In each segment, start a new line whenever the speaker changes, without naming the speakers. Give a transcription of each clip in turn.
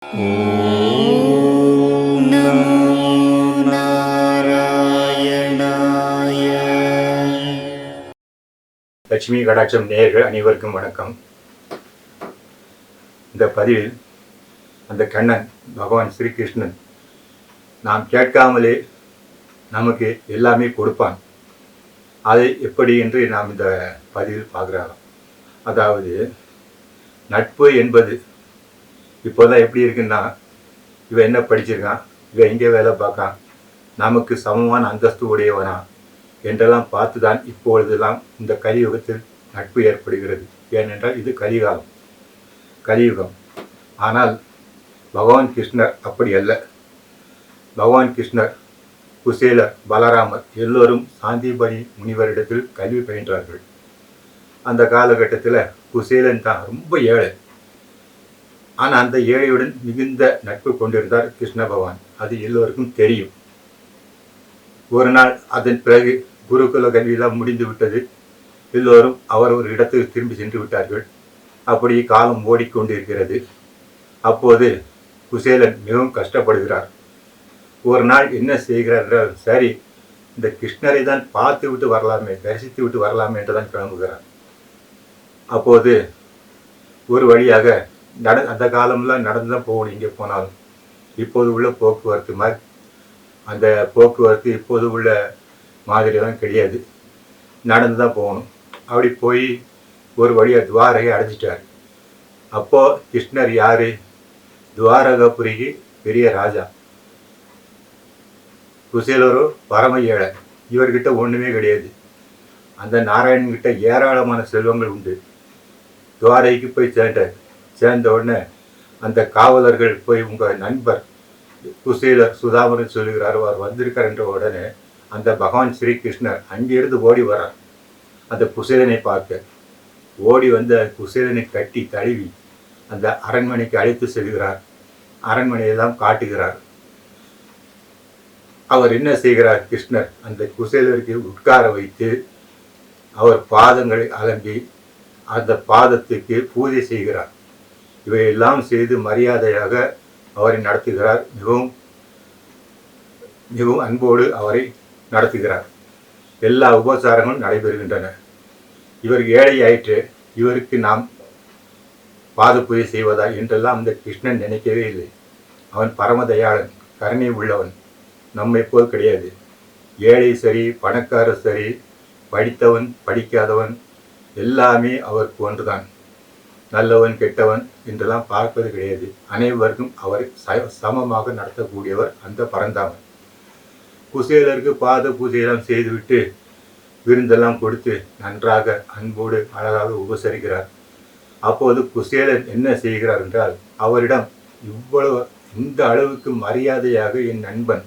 ஓம் நமோ நாராயணாய.
லட்சுமி கடாட்சம் நேயர்கள் அனைவருக்கும் வணக்கம். இந்த பதிவில் அந்த கண்ணன் பகவான் ஸ்ரீகிருஷ்ணன் நாம் கேட்காமலே நமக்கு எல்லாமே கொடுப்பான். அதை எப்படி என்று நாம் இந்த பதிவில் பார்க்குறோம். அதாவது நட்பு என்பது இப்போதான் எப்படி இருக்குன்னா, இவன் என்ன படிச்சிருக்கான், இவன் எங்கே வேலை பார்க்கான், நமக்கு சமமான அந்தஸ்து உடையவனா என்றெல்லாம் பார்த்துதான் இப்பொழுதெல்லாம் இந்த கலியுகத்தில் நட்பு ஏற்படுகிறது. ஏனென்றால் இது கலியுகம். ஆனால் பகவான் கிருஷ்ணர் அப்படி அல்ல. பகவான் கிருஷ்ணர், குசேலர், பலராமர் எல்லோரும் சாந்திபனி முனிவரிடத்தில் கல்வி பயின்றார்கள். அந்த காலகட்டத்தில் குசேலன் தான் ரொம்ப ஏழை. ஆனால் அந்த ஏழையுடன் மிகுந்த நட்பு கொண்டிருந்தார் கிருஷ்ண பகவான். அது எல்லோருக்கும் தெரியும். ஒரு நாள் அதன் பிறகு குருகுல கல்வியெல்லாம் முடிந்து விட்டது. எல்லோரும் அவர் ஒரு இடத்துக்கு திரும்பி சென்று விட்டார்கள். அப்படி காலம் ஓடிக்கொண்டிருக்கிறது. அப்போது குசேலன் மிகவும் கஷ்டப்படுகிறார். ஒரு நாள் என்ன செய்கிறார் என்றால், சரி இந்த கிருஷ்ணரை தான் பார்த்து விட்டு வரலாமே, தரிசித்து விட்டு வரலாமே என்று தான் கிளம்புகிறார். அப்போது ஒரு வழியாக அந்த காலம்லாம் நடந்து தான் போகணும். இங்கே போனாலும் இப்போது உள்ள போக்குவரத்து மாதிரி அந்த போக்குவரத்து இப்போது உள்ள மாதிரியெல்லாம் கிடையாது. நடந்து தான் போகணும். அப்படி போய் ஒரு வழியாக துவாரகை அடைஞ்சிட்டார். அப்போது கிருஷ்ணர் யார்? துவாரகபுரிக்கு பெரிய ராஜா. குசேலரோ பரம ஏழை. இவர்கிட்ட ஒன்றுமே கிடையாது. அந்த நாராயணன்கிட்ட ஏராளமான செல்வங்கள் உண்டு. துவாரகைக்கு போய் சேர்ந்த உடனே அந்த காவலர்கள் போய் உங்கள் நண்பர் குசேலர் சுதாமரன் சொல்லுகிறார், அவர் வந்திருக்கார் என்ற உடனே அந்த பகவான் ஸ்ரீகிருஷ்ணர் அங்கிருந்து ஓடி வரார். அந்த குசேலனை பார்க்க ஓடி வந்த குசேலனை கட்டி தழுவி அந்த அரண்மனைக்கு அழைத்து செல்கிறார். அரண்மனையெல்லாம் காட்டுகிறார். அவர் என்ன செய்கிறார்? கிருஷ்ணர் அந்த குசேலருக்கு உட்கார வைத்து அவர் பாதங்களை அலம்பி அந்த பாதத்துக்கு பூஜை செய்கிறார். இவையெல்லாம் செய்து மரியாதையாக அவரை நடத்துகிறார். மிகவும் அன்போடு அவரை நடத்துகிறார். எல்லா உபசாரங்களும் நடைபெறுகின்றன. இவர் ஏழை ஆயிற்று, இவருக்கு நாம் பாத பூஜை செய்வதா என்றெல்லாம் அந்த கிருஷ்ணன் நினைக்கவே இல்லை. அவன் பரமதயாளன், கருணை உள்ளவன். நம்மை போல் கிடையாது. ஏழை சரி, பணக்காரர் சரி, படித்தவன் படிக்காதவன் எல்லாமே அவருக்கு ஒன்றுதான். நல்லவன் கெட்டவன் என்றெல்லாம் பார்ப்பது கிடையாது. அனைவருக்கும் அவரை சமமாக நடத்தக்கூடியவர் அந்த பரந்தாமன். குசேலருக்கு பாத பூஜையெல்லாம் செய்துவிட்டு விருந்தெல்லாம் கொடுத்து நன்றாக அன்போடு அழகாக உபசரிக்கிறார். அப்போது குசேலன் என்ன செய்கிறார் என்றால், அவரிடம் இந்த அளவுக்கு மரியாதையாக என் நண்பன்,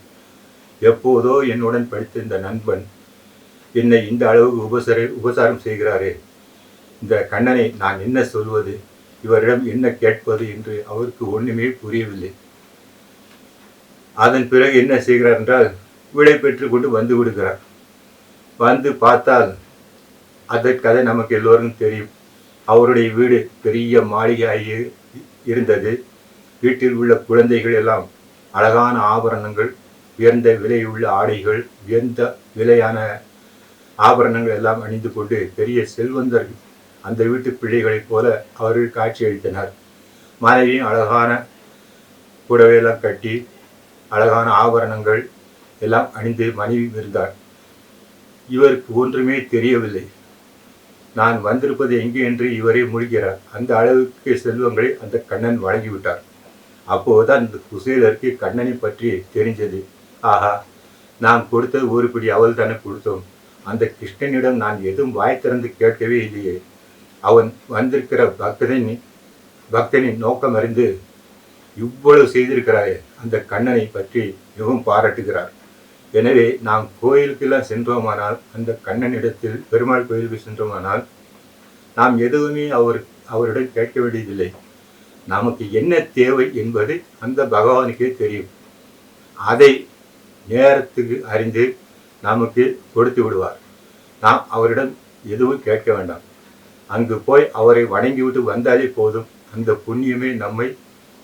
எப்போதோ என்னுடன் படித்த இந்த நண்பன் என்னை இந்த அளவுக்கு உபசாரம் செய்கிறாரே, இந்த கண்ணனை நான் என்ன சொல்வது, இவரிடம் என்ன கேட்பது என்று அவருக்கு ஒன்றுமே புரியவில்லை. அதன் பிறகு என்ன செய்கிறார் என்றால், விடை பெற்று கொண்டு வந்து விடுகிறார். வந்து பார்த்தால் அதற்கதை நமக்கு எல்லோருக்கும் தெரியும். அவருடைய வீடு பெரிய மாளிகையாகி இருந்தது. வீட்டில் உள்ள குழந்தைகள் எல்லாம் அழகான ஆபரணங்கள், உயர்ந்த விலையுள்ள ஆடைகள், உயர்ந்த விலையான ஆபரணங்கள் எல்லாம் அணிந்து கொண்டு பெரிய செல்வந்தர்கள், அந்த வீட்டு பிள்ளைகளைப் போல அவர்கள் காட்சி அளித்தனர். மனைவியும் அழகான புடவையெல்லாம் கட்டி அழகான ஆபரணங்கள் எல்லாம் அணிந்து மனைவி இருந்தார். இவருக்கு ஒன்றுமே தெரியவில்லை. நான் வந்திருப்பது எங்கே என்று இவரே முழிக்கிறார். அந்த அளவுக்கு செல்வங்களை அந்த கண்ணன் வழங்கிவிட்டார். அப்போதுதான் அந்த குசேலருக்கு கண்ணனை பற்றி தெரிஞ்சது. ஆஹா, நாம் கொடுத்தது ஒரு பிடி அவள் தானே கொடுத்தோம். அந்த கிருஷ்ணனிடம் நான் எதுவும் வாய் திறந்து கேட்கவே இல்லையே. அவன் வந்திருக்கிற பக்தனின் நோக்கம் அறிந்து இவ்வளவு செய்திருக்கிறாரே, அந்த கண்ணனை பற்றி மிகவும் பாராட்டுகிறார். எனவே நாம் கோயிலுக்கெல்லாம் சென்றோமானால், அந்த கண்ணனிடத்தில் பெருமாள் கோயிலுக்கு சென்றோமானால் நாம் எதுவுமே அவரிடம் கேட்க வேண்டியதில்லை. நமக்கு என்ன தேவை என்பது அந்த பகவானுக்கே தெரியும். அதை நேரத்துக்கு அறிந்து நமக்கு கொடுத்து விடுவார். நாம் அவரிடம் எதுவும் கேட்க வேண்டாம். அங்கு போய் அவரை வணங்கிவிட்டு வந்தாலே போதும். அந்த புண்ணியமே நம்மை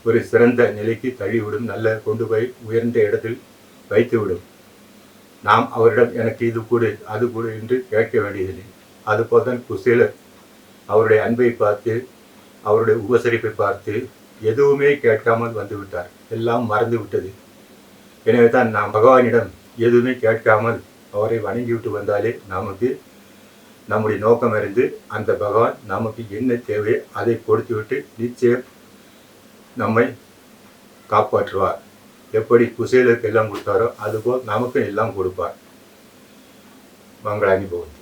ஒரு சிறந்த நிலைக்கு தள்ளிவிடும், நல்ல கொண்டு போய் உயர்ந்த இடத்தில் வைத்துவிடும். நாம் அவரிடம் எனக்கு இது கொடு அது கொடு என்று கேட்க வேண்டியதில்லை. அதுபோல் தான் குசேலர் அவருடைய அன்பை பார்த்து, அவருடைய உபசரிப்பை பார்த்து எதுவுமே கேட்காமல் வந்துவிட்டார். எல்லாம் மறந்து விட்டது. எனவே தான் நாம் பகவானிடம் எதுவுமே கேட்காமல் அவரை வணங்கிவிட்டு வந்தாலே நமக்கு நம்முடைய நோக்கம் அறிந்து அந்த பகவான் நமக்கு என்ன தேவையோ அதை கொடுத்துவிட்டு நிச்சயம் நம்மை காப்பாற்றுவார். எப்படி குசேலருக்கு எல்லாம் கொடுத்தாரோ அதுபோல் நமக்கும் எல்லாம் கொடுப்பார். மங்கள அனுபவம்.